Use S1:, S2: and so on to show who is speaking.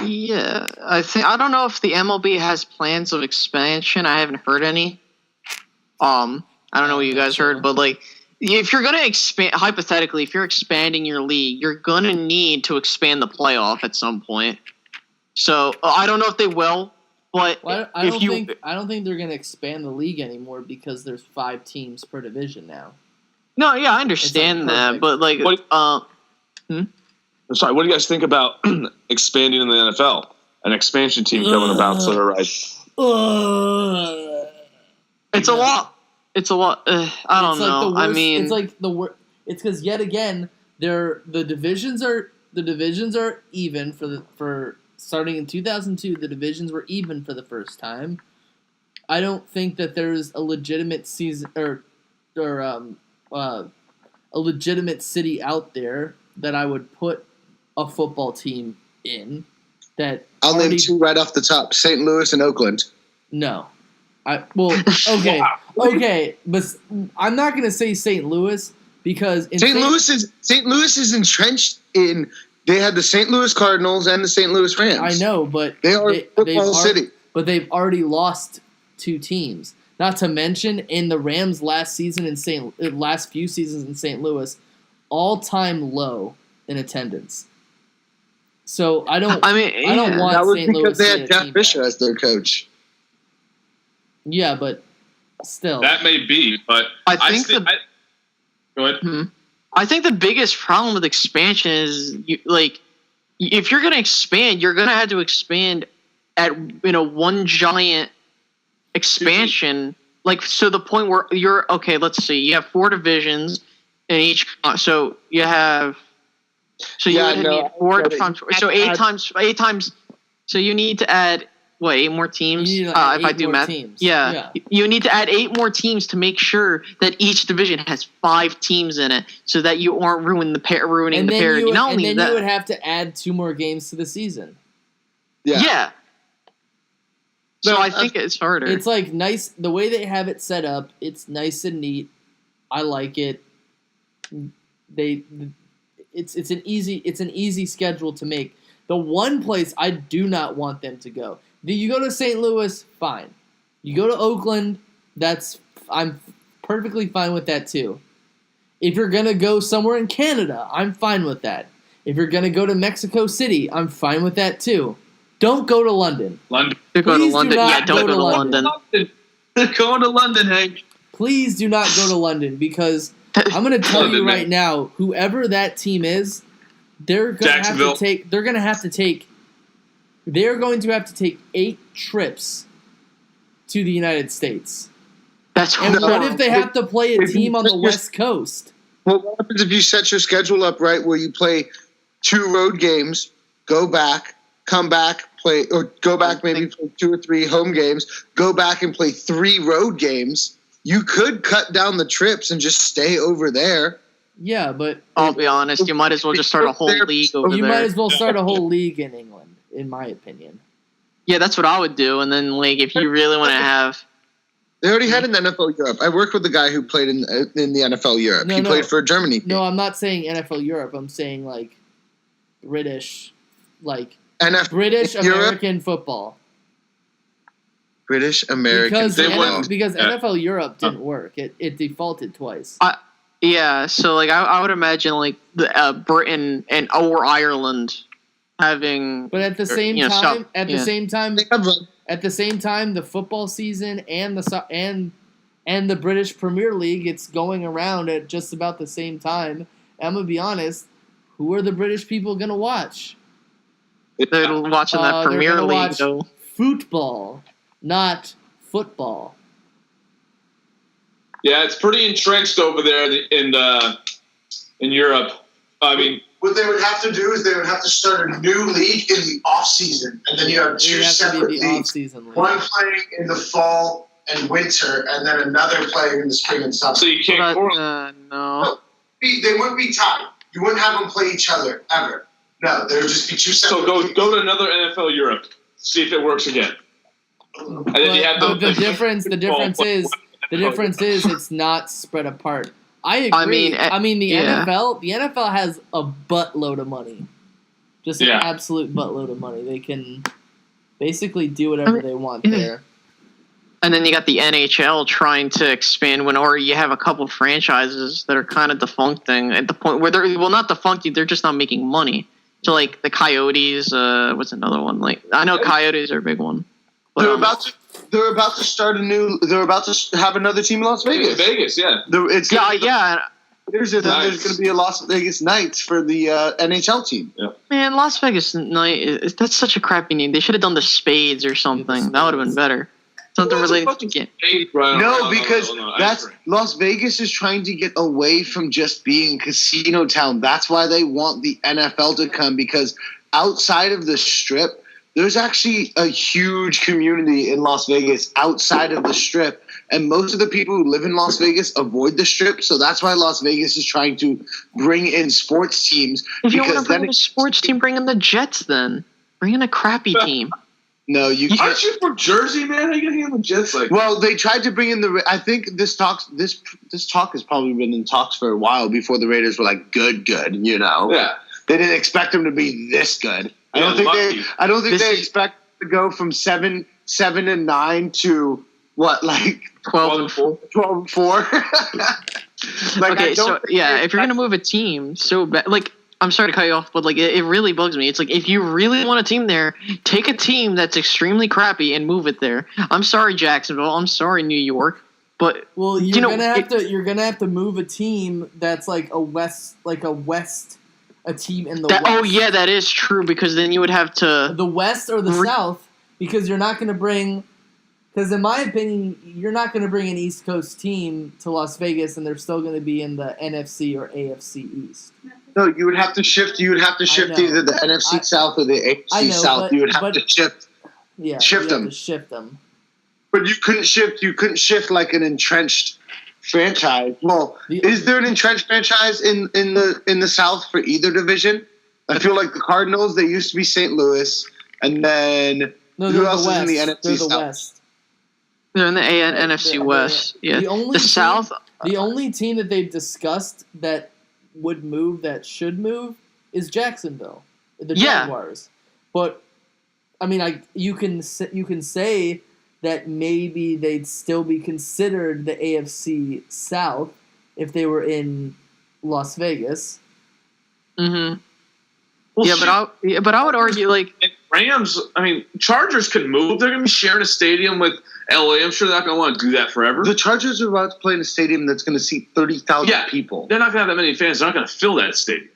S1: Yeah, I don't know if the MLB has plans of expansion. I haven't heard any. I don't know what you guys heard, but like, if you're gonna expand, hypothetically, if you're expanding your league, you're gonna need to expand the playoff at some point. So I don't know if they will, but
S2: I don't think they're gonna expand the league anymore because there's 5 teams per division now.
S1: No, yeah, I understand that, but like,
S3: Sorry, what do you guys think about expanding in the NFL? An expansion team coming about, sort of right?
S1: It's a lot. It's a lot. I don't know.
S2: Like it's like the worst. It's because yet again, the divisions are even for starting in 2002. The divisions were even for the first time. I don't think that there's a legitimate season or a legitimate city out there that I would put a football team in.
S4: I'll name 2 right off the top: St. Louis and Oakland.
S2: No. Okay, okay, but I'm not going to say St. Louis because
S4: St. Louis is entrenched in. They had the St. Louis Cardinals and the St. Louis Rams.
S2: I know, but
S4: they are football city.
S2: But they've already lost 2 teams. Not to mention, in the Rams' last few seasons in St. Louis, all-time low in attendance. So I don't want St. Louis.
S4: Because they had Jeff Fisher as their coach.
S2: Yeah, but still,
S3: that may be. But I think go ahead.
S1: I think the biggest problem with expansion is if you're going to expand, you're going to have to expand at one giant expansion. Like, so the point where you're okay. Let's see. You have 4 divisions in each. So you have. So you need 4 times. So 8 times. So you need to add 8 more teams?
S2: If I
S1: do math, yeah. You need to add 8 more teams to make sure that each division has 5 teams in it, so that you aren't ruining the parity.
S2: And then you would have to add 2 more games to the season.
S1: Yeah. So I think it's harder.
S2: It's like nice the way they have it set up. It's nice and neat. I like it. It's an easy schedule to make. The one place I do not want them to go. You go to St. Louis, fine. You go to Oakland, I'm perfectly fine with that too. If you're gonna go somewhere in Canada, I'm fine with that. If you're gonna go to Mexico City, I'm fine with that too. Don't go to London.
S3: London.
S1: Don't go to London. Yeah, don't go to London.
S3: Going to London, Hank.
S2: Please do not go to London because I'm going to tell you right now, whoever that team is, they're going to have to take 8 trips to the United States. What if they have to play a team on the West Coast?
S4: Well, what happens if you set your schedule up right where you play 2 road games, go back, come back, play, or go back maybe play 2 or 3 home games, go back and play 3 road games? You could cut down the trips and just stay over there.
S2: Yeah, but
S1: I'll be honest, you might as well just start a whole league over there.
S2: You might as well start a whole league in England, in my opinion.
S1: Yeah, that's what I would do. And then, if you really want to have...
S4: They already had an NFL Europe. I worked with a guy who played in the NFL Europe. He played for Germany.
S2: No, I'm not saying NFL Europe. I'm saying, British, British American football.
S4: British American football.
S2: Because NFL Europe didn't work. It defaulted twice.
S1: Yeah, so I would imagine Britain or Ireland having.
S2: But at the same time, the football season and the British Premier League, it's going around at just about the same time. I'm gonna be honest. Who are the British people gonna watch?
S1: They're watching that Premier League, though.
S2: Football, not football.
S3: Yeah, it's pretty entrenched over there in Europe. I mean,
S4: what they would have to do is they would have to start a new league in the off season, and then you have 2 separate leagues. One playing in the fall and winter, and then another playing in the spring and summer.
S3: So you can't.
S1: No.
S4: They wouldn't be tied. You wouldn't have them play each other ever. No, there would just be 2 separate.
S3: So go to another NFL Europe, see if it works again. And then you have
S2: the difference is it's not spread apart. I agree. The NFL has a buttload of money. just an absolute buttload of money. They can basically do whatever they want there.
S1: And then you got the NHL trying to expand or you have a couple franchises that are kind of defuncting at the point where they're not defuncting, they're just not making money. So like the Coyotes, what's another one? Like I know Coyotes are a big one. But,
S4: they're about to start they're about to have another team in Las Vegas.
S3: Vegas, yeah.
S4: There's going to be a Las Vegas Knights for the NHL team.
S3: Yeah.
S1: Man, Las Vegas Knight, that's such a crappy name. They should have done the Spades or something. That would have been better. Something related to the game.
S4: No, because Las Vegas is trying to get away from just being a casino town. That's why they want the NFL to come, because outside of the Strip, there's actually a huge community in Las Vegas outside of the Strip. And most of the people who live in Las Vegas avoid the Strip, so that's why Las Vegas is trying to bring in sports teams.
S1: If you want to bring a sports team, bring in the Jets then. Bring in a crappy team.
S4: No, you can't.
S3: Aren't you from Jersey, man? How you gonna handle Jets like?
S4: Well, they tried to bring in the. I think this talk has probably been in talks for a while before the Raiders were like good. You know.
S3: Yeah.
S4: They didn't expect them to be this good. I don't think they expect to go from 7-9 to what, like
S1: 12-4.
S4: 12-4. Like,
S1: okay, so yeah, if you're gonna move a team so bad, like. I'm sorry to cut you off, but like it really bugs me. It's like if you really want a team there, take a team that's extremely crappy and move it there. I'm sorry, Jacksonville. I'm sorry, New York. But
S2: you're gonna have to move a team that's a team in the West.
S1: Oh yeah, that is true, because then you would have to
S2: the West or the South, because you're not gonna bring. Because in my opinion, you're not going to bring an East Coast team to Las Vegas, and they're still going to be in the NFC or AFC East.
S4: No, you would have to shift. You would have to shift either the NFC South or the AFC South. You would have to shift.
S2: Yeah,
S4: shift them.
S2: Shift them.
S4: But you couldn't shift. You couldn't shift like an entrenched franchise. Well, is there an entrenched franchise in the South for either division? I feel like the Cardinals. They used to be St. Louis, and then who else is in the NFC South?
S2: West.
S1: They're in the NFC West. Yeah. The South.
S2: The only team that they've discussed that would move, that should move, is Jacksonville, the Jaguars. But I mean, you can say that maybe they'd still be considered the AFC South if they were in Las Vegas.
S1: Mm-hmm. Well, but I would argue
S3: Rams. I mean, Chargers could move. They're going to be sharing a stadium with LA. I'm sure they're not going to want to do that forever.
S4: The Chargers are about to play in a stadium that's going to seat 30,000 people.
S3: They're not going to have that many fans. They're not going to fill that stadium.